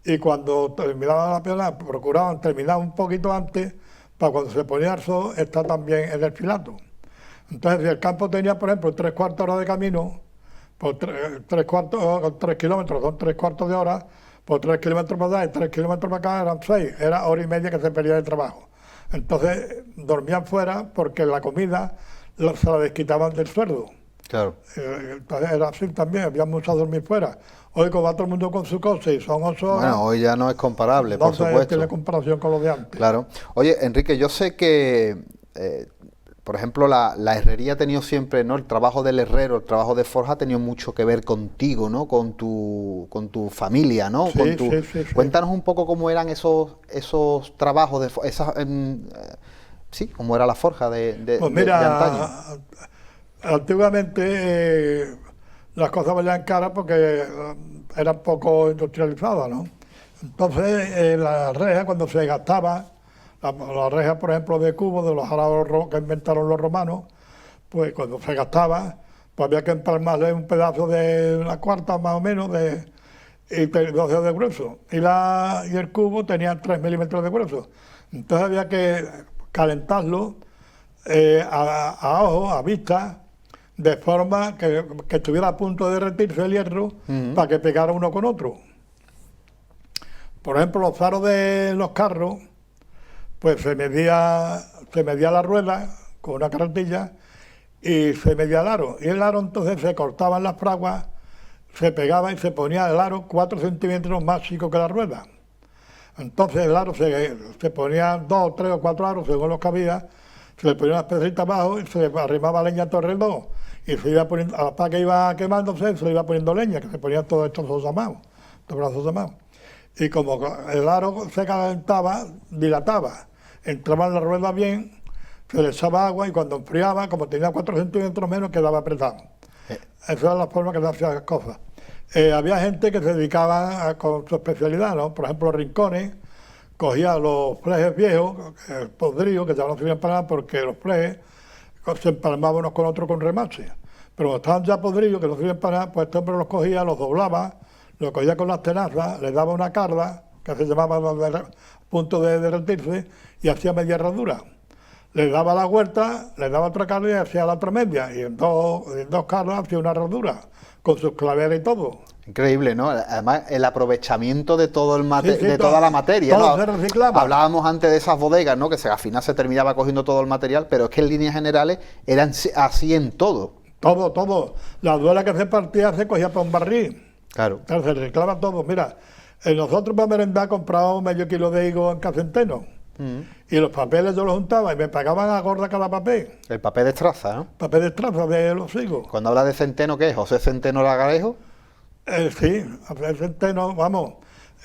y cuando terminaba la pelada procuraban terminar un poquito antes para cuando se ponía el sol estar también en el filato. Entonces si el campo tenía, por ejemplo, 3/4 horas de camino, por 3 kilómetros, son 3/4 de hora, por 3 kilómetros para allá y 3 kilómetros para acá eran 6, era hora y media que se perdía de trabajo. Entonces dormían fuera porque la comida se la desquitaban del sueldo. Claro. Entonces era así también, había mucho a dormir fuera. Hoy como va todo el mundo con su cosa y son 8 horas... Bueno, hoy ya no es comparable, por supuesto. No tiene comparación con lo de antes. Claro. Oye, Enrique, yo sé que, por ejemplo, la herrería ha tenido siempre, ¿no? El trabajo del herrero, el trabajo de forja ha tenido mucho que ver contigo, ¿no? Con tu familia, ¿no? Sí, sí. Cuéntanos un poco cómo eran esos trabajos, cómo era la forja de antaño. Antiguamente las cosas valían caras porque eran poco industrializadas, ¿no? Entonces la reja, cuando se gastaba, la reja, por ejemplo, de cubo, de los arados que inventaron los romanos, pues cuando se gastaba, pues había que empalmarle un pedazo de una cuarta más o menos y 12 de grueso. Y el cubo tenía 3 milímetros de grueso. Entonces había que calentarlo a ojo, a vista, de forma que estuviera a punto de derretirse el hierro para que pegara uno con otro. Por ejemplo, los faros de los carros, pues se medía la rueda con una carretilla y se medía el aro. Y el aro entonces se cortaban las fraguas, se pegaba y se ponía el aro 4 centímetros más chico que la rueda. Entonces el aro se ponía 2, 3 o 4 aros según los que había, se le ponía una pedrita abajo y se le arrimaba leña alrededor. Y se iba poniendo, hasta que iba quemándose, se le iba poniendo leña, que se ponían todos estos brazos a mano. Y como el aro se calentaba, dilataba, entraba en la rueda bien, se le echaba agua y cuando enfriaba, como tenía 4 centímetros menos, quedaba apretado. Esa era la forma que se hacían las cosas. Había gente que se dedicaba con su especialidad, ¿no? Por ejemplo, Rincones cogía los flejes viejos, podridos, que ya no sirvían para nada porque los flejes se empalmaban unos con otros con remache. Pero cuando estaban ya podridos, que no sirvían para nada, pues este hombre los cogía, los doblaba, los cogía con las tenazas, les daba una carda, que se llamaba punto de derretirse, y hacía media herradura. Les daba la vuelta, les daba otra carga y hacía la otra media, y en dos cargas hacía una herradura, con sus claveles y todo. Increíble, ¿no? Además, el aprovechamiento de todo toda la materia, todo ¿no? se reciclaba. Hablábamos antes de esas bodegas, ¿no? Que al final se terminaba cogiendo todo el material, pero es que en líneas generales eran así en todo. Todo. La duela que se partía se cogía para un barril. Claro. Se reciclaba todo. Mira, nosotros para merendar comprábamos medio kilo de higo en cada centeno. Y los papeles yo los juntaba y me pagaban a gorda cada papel. El papel de estraza, ¿no? Papel de estraza de los higos. Cuando habla de Centeno, ¿qué es? ¿José Centeno Lagarejo? Sí, Centeno, vamos,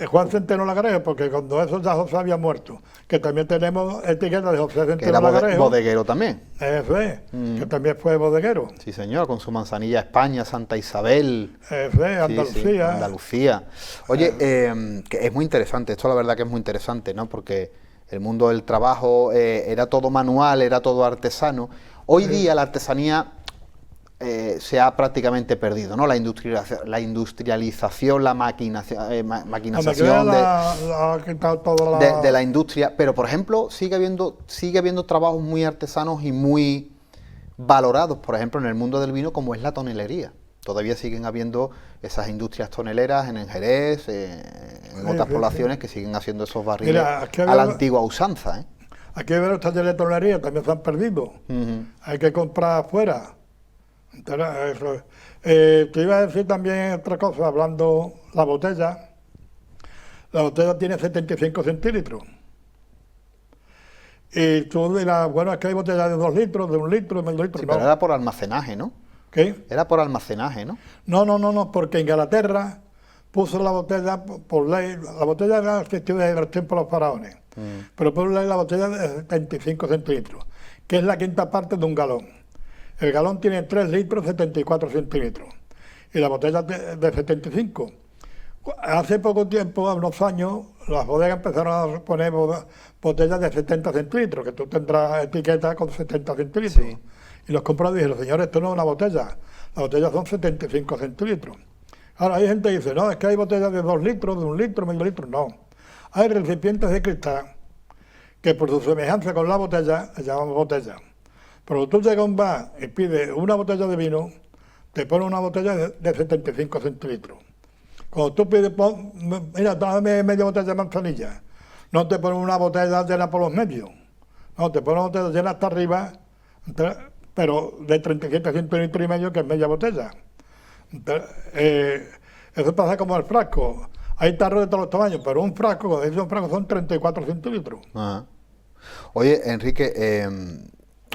Juan Centeno Lagarejo, porque cuando eso ya José había muerto. Que también tenemos etiqueta de José Centeno que era Lagarejo. Bodeguero también. Eso es, que también fue bodeguero. Sí, señor, con su manzanilla España, Santa Isabel. Eso es, Andalucía. Sí, Andalucía. Oye, que es muy interesante, esto la verdad que es muy interesante, ¿no? Porque el mundo del trabajo era todo manual, era todo artesano. Hoy día la artesanía se ha prácticamente perdido, ¿no? La industrialización, la maquinización de la industria, pero por ejemplo sigue habiendo trabajos muy artesanos y muy valorados, por ejemplo en el mundo del vino, como es la tonelería. Todavía siguen habiendo esas industrias toneleras en Jerez, en otras sí, poblaciones sí. que siguen haciendo esos barriles Mira, a la antigua usanza, ¿eh? Aquí los talleres de tonelería también se han perdido. Hay que comprar afuera. Entonces, eso. Te iba a decir también otra cosa, hablando la botella. La botella tiene 75 centímetros. Y tú dirás, bueno, es que hay botellas de 2 litros, de 1 litro, de medio litro. Sí, No. pero era por almacenaje, ¿no? ¿Qué? Era por almacenaje, ¿no? No, porque Inglaterra puso la botella por ley. La botella era existió desde los tiempos de los faraones. Pero por ley la botella de 75 centímetros, que es la quinta parte de un galón. El galón tiene 3 litros 74 centímetros y la botella de 75. Hace poco tiempo, a unos años, las bodegas empezaron a poner botellas de 70 centímetros, que tú tendrás etiquetas con 70 centímetros. Sí. Y los compradores dijeron, señores, esto no es una botella, las botellas son 75 centímetros. Ahora hay gente que dice, no, es que hay botellas de 2 litros, de 1 litro, medio litro. No. Hay recipientes de cristal que por su semejanza con la botella, se llaman botella. Pero tú llegas a un bar y pides una botella de vino, te ponen una botella de 75 centilitros. Cuando tú pides, mira, dame media botella de manzanilla, no te ponen una botella llena por los medios, no, te ponen una botella llena hasta arriba, pero de 37 centilitros y medio, que es media botella. Entonces, eso pasa como el frasco. Hay tarros de todos los tamaños, pero un frasco, cuando dice un frasco, son 34 centímetros. Ajá. Oye, Enrique,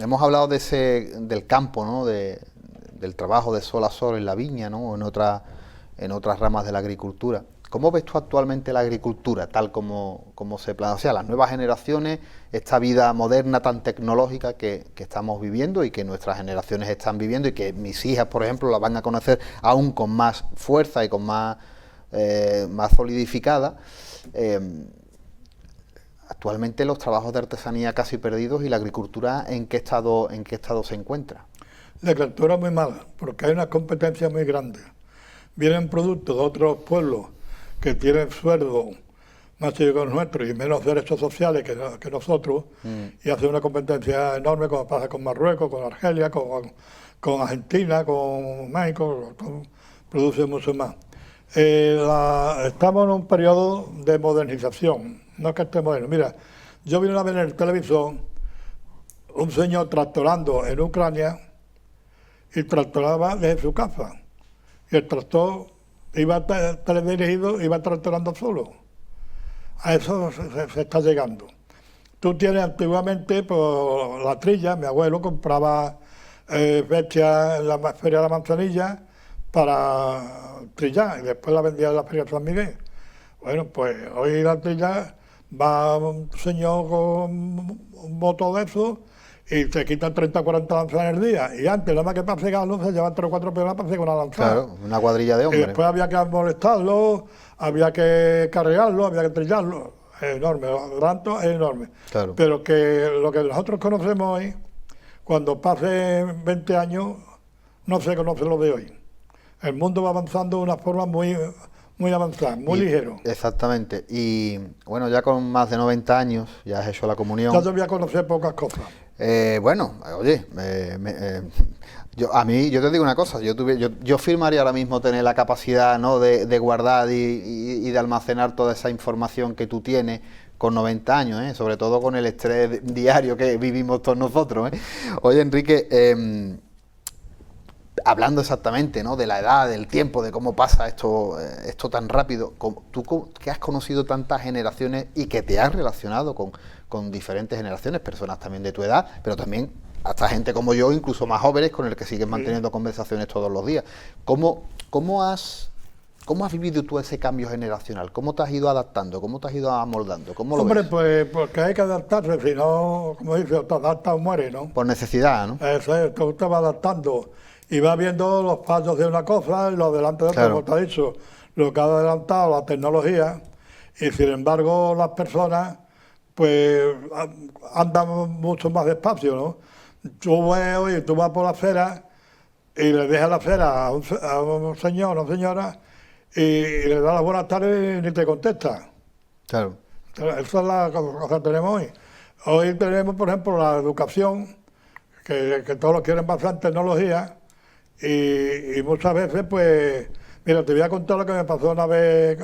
hemos hablado del campo, ¿no? Del trabajo de sol a sol en la viña, ¿no? O en otras ramas de la agricultura. ¿Cómo ves tú actualmente la agricultura, tal como se plantea? O sea, las nuevas generaciones, esta vida moderna tan tecnológica que estamos viviendo y que nuestras generaciones están viviendo y que mis hijas, por ejemplo, la van a conocer aún con más fuerza y con más solidificada. Actualmente los trabajos de artesanía casi perdidos y la agricultura ¿en qué estado se encuentra? La agricultura muy mala, porque hay una competencia muy grande. Vienen productos de otros pueblos que tienen sueldo más chico que los nuestros y menos derechos sociales que nosotros, y hacen una competencia enorme, como pasa con Marruecos, con Argelia, con Argentina, con México, producen mucho más. Estamos en un periodo de modernización, no es que esté moderno. Mira, yo vi una vez en el televisor un señor tractorando en Ucrania y tractoraba desde su casa. Y el tractor iba teledirigido, iba tractorando solo. A eso se está llegando. Tú tienes antiguamente por la trilla, mi abuelo compraba bestias en la Feria de la Manzanilla para trillar y después la vendía en la Feria de San Miguel. Bueno, pues hoy la trilla va un señor con un moto de eso y se quitan 30 o 40 lanzas en el día. Y antes, nada más que para cegarlo, se llevan 3 o 4 personas para cegar una lanzada. Claro, una cuadrilla de hombres. Y después había que molestarlo, había que cargarlo, había que trillarlo. Es enorme, el ranto es enorme. Claro. Pero que lo que nosotros conocemos hoy, cuando pase 20 años, no se conoce lo de hoy. El mundo va avanzando de una forma muy avanzada, muy ligero. Exactamente. Y bueno, ya con más de 90 años, ya has hecho la comunión. Ya yo voy a conocer pocas cosas. Bueno, oye, yo te digo una cosa, yo firmaría ahora mismo tener la capacidad, ¿no? de guardar y de almacenar toda esa información que tú tienes con 90 años, ¿eh? Sobre todo con el estrés diario que vivimos todos nosotros, ¿eh? Oye, Enrique, hablando exactamente, ¿no? De la edad, del tiempo, de cómo pasa esto tan rápido, tú que has conocido tantas generaciones y que te has relacionado con diferentes generaciones, personas también de tu edad, pero también hasta gente como yo, incluso más jóvenes, con el que sigues manteniendo conversaciones todos los días. ¿Cómo has vivido tú ese cambio generacional? ¿Cómo te has ido adaptando? ¿Cómo te has ido amoldando? ¿Cómo lo ves? Pues porque hay que adaptarse, si no, como dice, o te adaptas o mueres, ¿no? Por necesidad, ¿no? Eso es, tú te vas adaptando y vas viendo los pasos de una cosa y los adelantos de otra, Claro. como te ha dicho, lo que ha adelantado la tecnología, y sin embargo las personas pues andan mucho más despacio, ¿no? Tú vas por la acera y le dejas la acera a un señor o una señora y le das las buenas tardes y ni te contesta. Claro. Esa es la cosa que tenemos hoy. Hoy tenemos, por ejemplo, la educación, que todos quieren basar en tecnología, y muchas veces, pues, mira, te voy a contar lo que me pasó una vez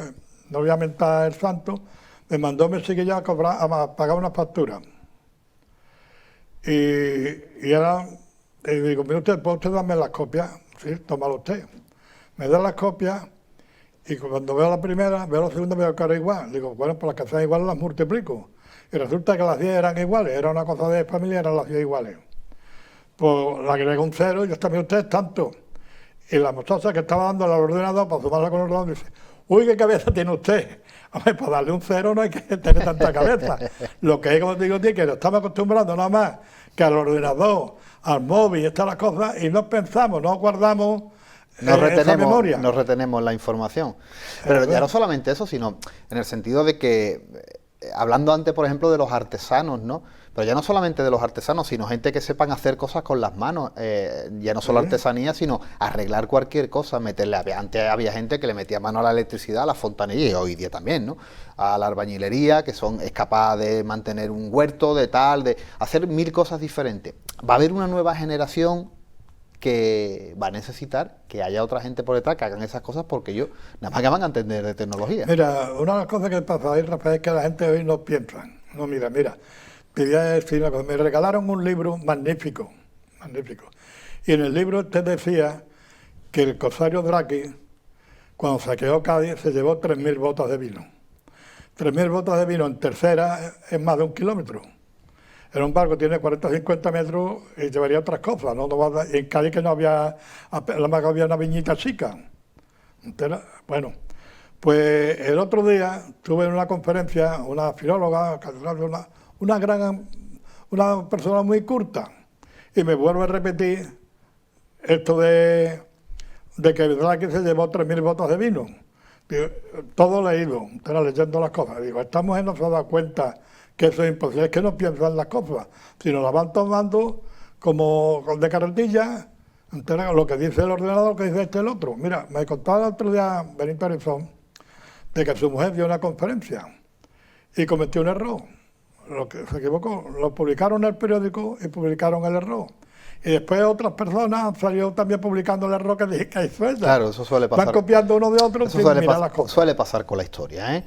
no voy a mentar el santo, me mandó mi chiquillo a pagar una factura. Y digo, mire usted, ¿puede usted darme las copias? Sí, tómalo usted. Me da las copias y cuando veo la primera, veo la segunda, veo que era igual. Digo, bueno, pues las que sean iguales las multiplico. Y resulta que las 10 eran iguales, era una cosa de familia, eran las 10 iguales. Pues le agrego un 0 y yo también usted tanto. Y la muchacha que estaba dando al ordenador, para sumarla con el ordenador, dice, uy, ¿qué cabeza tiene usted? Hombre, para darle un 0 no hay que tener tanta cabeza. Lo que es, como te digo, tío, que nos estamos acostumbrando nada más que al ordenador, al móvil, estas las cosas, y no pensamos, no guardamos esa memoria. No retenemos la información. Pero ya no solamente eso, sino en el sentido de que, hablando antes, por ejemplo, de los artesanos, ¿no? Pero ya no solamente de los artesanos, sino gente que sepan hacer cosas con las manos, ya no solo artesanía, sino arreglar cualquier cosa, meterle, antes había gente que le metía mano a la electricidad, a la fontanería, y hoy día también, ¿no? A la albañilería, que es capaz de mantener un huerto, de tal, de hacer 1000 cosas diferentes. Va a haber una nueva generación que va a necesitar que haya otra gente por detrás que hagan esas cosas, porque ellos nada más que van a entender de tecnología. Mira, una de las cosas que pasa ahí, Rafael, es que la gente hoy no piensa. No, mira, te voy a decir una cosa. Me regalaron un libro magnífico, magnífico. Y en el libro te decía que el corsario Draki, cuando saqueó Cádiz, se llevó 3.000 botas de vino. 3.000 botas de vino en tercera es más de 1 kilómetro. Era un barco que tiene 40 o 50 metros y llevaría otras cosas, ¿no? En Cádiz que no había, la más había una viñita chica. Bueno, pues el otro día tuve en una conferencia una filóloga, una persona muy culta, y me vuelvo a repetir esto de que Draki se llevó 3.000 botas de vino. Digo, todo leído, leyendo las cosas. Digo, esta mujer no se ha dado cuenta que eso es imposible, es que no piensan las cosas, sino las van tomando como de carretilla, lo que dice el ordenador, lo que dice el otro. Mira, me contaba el otro día Benito Arizón de que su mujer dio una conferencia y cometió un error. Lo que se equivocó, lo publicaron en el periódico y publicaron el error. Y después otras personas han salido también publicando el error que hizo ella. Claro, eso suele pasar. Van copiando uno de otro sin mirar las cosas. Suele pasar con la historia, ¿eh?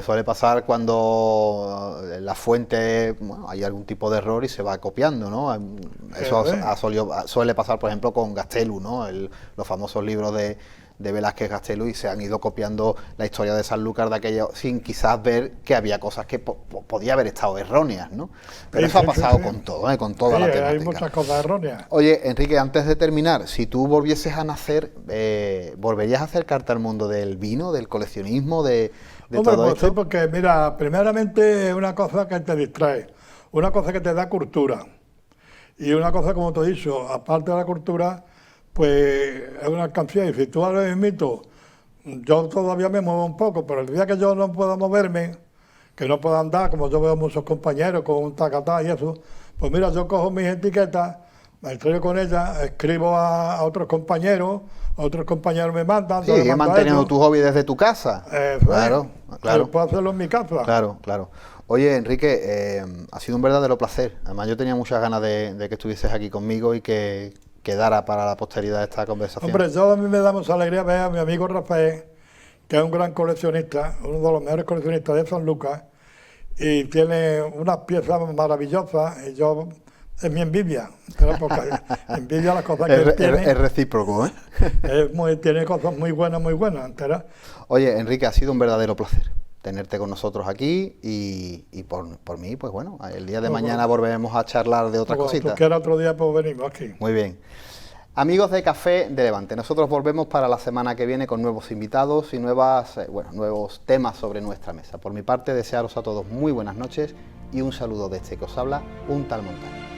Suele pasar cuando la fuente, bueno, hay algún tipo de error y se va copiando, ¿no? Eso suele pasar, por ejemplo, con Gastelu, ¿no? Los famosos libros de Velázquez Gastelu, y se han ido copiando la historia de Sanlúcar de aquello sin quizás ver que había cosas que podía haber estado erróneas, ¿no? Pero eso ha pasado con todo, con toda la temática. Hay muchas cosas erróneas. Oye, Enrique, antes de terminar, si tú volvieses a nacer, ¿volverías a acercarte al mundo del vino, del coleccionismo, de todo esto? Sí, porque mira, primeramente es una cosa que te distrae, una cosa que te da cultura, y una cosa, como te he dicho, aparte de la cultura, pues es una alcancía, y si tú ahora mismo, yo todavía me muevo un poco, pero el día que yo no pueda moverme, que no pueda andar, como yo veo muchos compañeros con un tacatá y eso, pues mira, yo cojo mis etiquetas, me estrello con ellas, escribo a otros compañeros me mandan. Sí, y manteniendo tu hobby desde tu casa. Claro. Puedo hacerlo en mi casa. Claro. Oye, Enrique, ha sido un verdadero placer. Además, yo tenía muchas ganas de que estuvieses aquí conmigo y que quedara para la posteridad esta conversación. Hombre, a mí me da mucha alegría ver a mi amigo Rafael, que es un gran coleccionista, uno de los mejores coleccionistas de Sanlúcar, y tiene unas piezas maravillosas, y yo... Es mi envidia, porque envidia las cosas que él tiene. Es recíproco, ¿eh? Tiene cosas muy buenas, ¿entera? Oye, Enrique, ha sido un verdadero placer tenerte con nosotros aquí y por mí, pues bueno, el día de mañana volveremos a charlar de otras cositas. Si quieres otro día, pues venimos aquí. Muy bien. Amigos de Café de Levante, nosotros volvemos para la semana que viene con nuevos invitados y nuevos temas sobre nuestra mesa. Por mi parte, desearos a todos muy buenas noches y un saludo de este que os habla, un tal Montaña.